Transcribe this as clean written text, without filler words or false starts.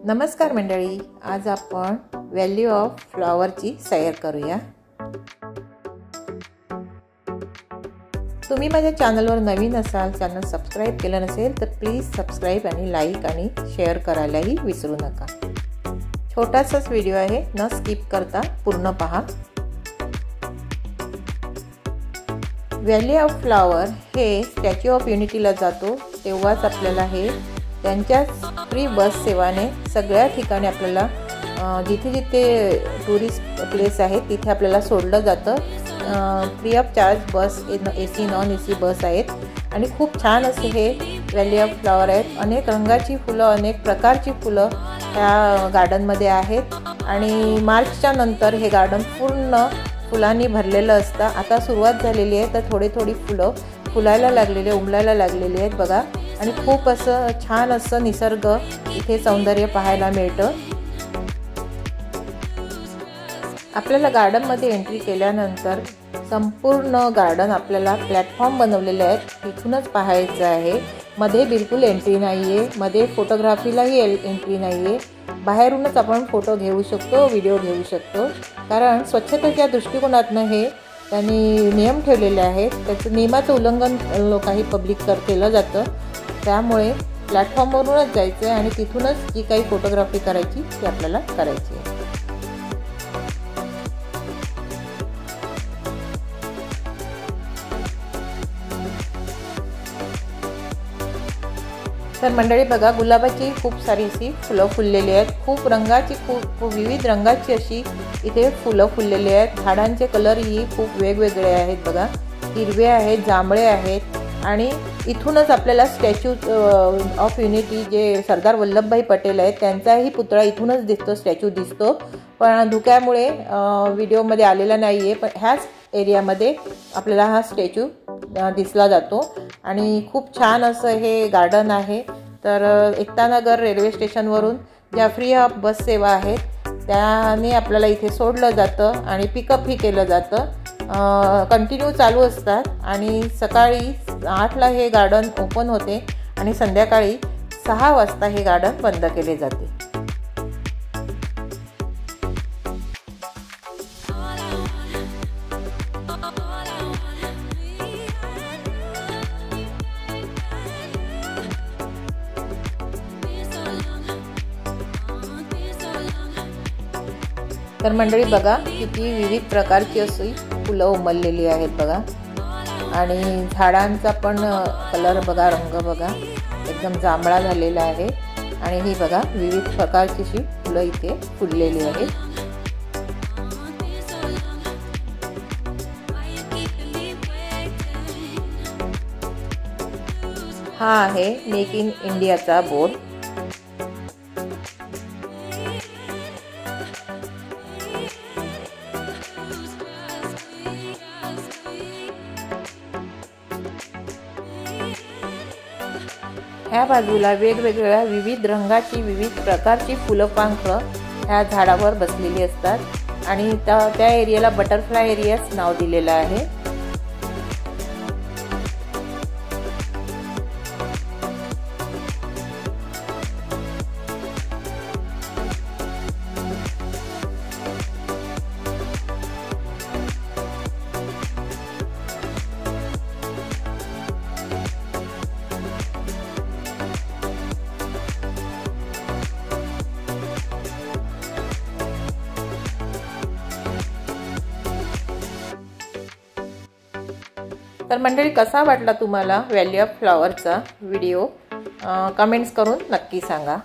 नमस्कार मंडळी, आज आपण व्हॅल्यू ऑफ फ्लॉवरची सैर करूया। तुम्ही माझ्या चॅनलवर नवीन असाल, चॅनल सबस्क्राइब केलं नसेल तर प्लीज सबस्क्राइब आणि लाईक आणि शेअर करायलाही विसरू नका। छोटासाच व्हिडिओ आहे, न स्किप करता पूर्ण पहा। व्हॅली ऑफ फ्लॉवर हे स्टॅच्यू ऑफ युनिटीला जातो तेव्हाच आपल्याला हे त्यांच्या फ्री बस सेवाने सगळ्या ठिकाणी आपल्याला जिथे जिथे टुरिस्ट प्लेस आहे तिथे आपल्याला सोडलं जातं। Free of charge bus AC non AC बस आहेत आणि खूप छान असे हे व्हॅली ऑफ फ्लॉवर आहेत। अनेक रंगाची फुलं, अनेक प्रकारची फुलं ह्या गार्डनमध्ये आहेत आणि मार्चच्या नंतर हे गार्डन पूर्ण फुलांनी भरलेलं असतं। आता सुरुवात झालेली आहे तर थोडी थोडी फुलं फुलायला लागलेली, उमलायला लागलेली आहेत बघा। आणि खूप असं छान असं निसर्ग इथे सौंदर्य पाहायला मिळतं। आपल्याला गार्डनमध्ये एंट्री केल्यानंतर संपूर्ण गार्डन आपल्याला प्लॅटफॉर्म बनवलेले आहेत, तिथूनच पाहायचं आहे। मध्ये बिलकुल एंट्री नाही आहे, मध्ये फोटोग्राफीलाही एंट्री नाही आहे। बाहेरूनच आपण फोटो घेऊ शकतो, व्हिडिओ घेऊ शकतो, कारण स्वच्छतेच्या दृष्टिकोनातून हे त्यांनी नियम ठेवलेले आहेत। त्याचं नियमाचं उल्लंघन काही पब्लिक केलं जातं, त्यामुळे प्लॅटफॉर्मवरूनच जायचं आहे आणि तिथूनच जी काही फोटोग्राफी करायची ती आपल्याला करायची आहे। तर मंडळी बघा, गुलाबाची खूप सारी अशी फुलं फुललेली आहेत। खूप रंगाची, खूप विविध रंगाची अशी इथे फुलं फुललेली आहेत। झाडांचे कलरही खूप वेगवेगळे आहेत बघा, हिरवे आहेत, जांभळे आहेत। आणि इथूनच आपल्याला स्टॅच्यू ऑफ युनिटी जे सरदार वल्लभभाई पटेल आहेत त्यांचाही पुतळा इथूनच दिसतो, स्टॅच्यू दिसतो, पण धुक्यामुळे व्हिडिओमध्ये आलेला नाही आहे। पण ह्याच एरियामध्ये आपल्याला हा स्टॅच्यू दिसला जातो आणि खूप छान असं हे गार्डन आहे। तर एकतानगर रेल्वे स्टेशनवरून ज्या फ्री ऑफ बस सेवा आहेत त्याने आपल्याला इथे सोडलं जातं आणि पिकअपही केलं जातं। कंटिन्यू चालू असतात आणि सकाळी 8ला हे गार्डन ओपन होते आणि संध्याकाळी 6 वाजता हे गार्डन बंद केले जाते। तर मंडळी बघा, किती विविध प्रकारची अशी फुलं उमललेली आहेत बघा। आणि झाडांचा पण कलर बघा, रंग बघा, एकदम जांभळा झालेला आहे। आणि ही बघा विविध प्रकारची अशी फुलं इथे फुललेली आहेत। हा आहे मेक इन इंडियाचा बोर्ड। ह्या बाजूला वेगवेगळ्या विविध रंगाची, विविध प्रकारची फुलपाखरं ह्या झाडावर बसलेली असतात आणि त्या एरियाला बटरफ्लाय एरियाच नाव दिलेलं आहे। तर मंडळी, कसा वाटला तुम्हाला व्हॅली ऑफ फ्लॉवरचा व्हिडिओ? कमेंट्स करून नक्की सांगा।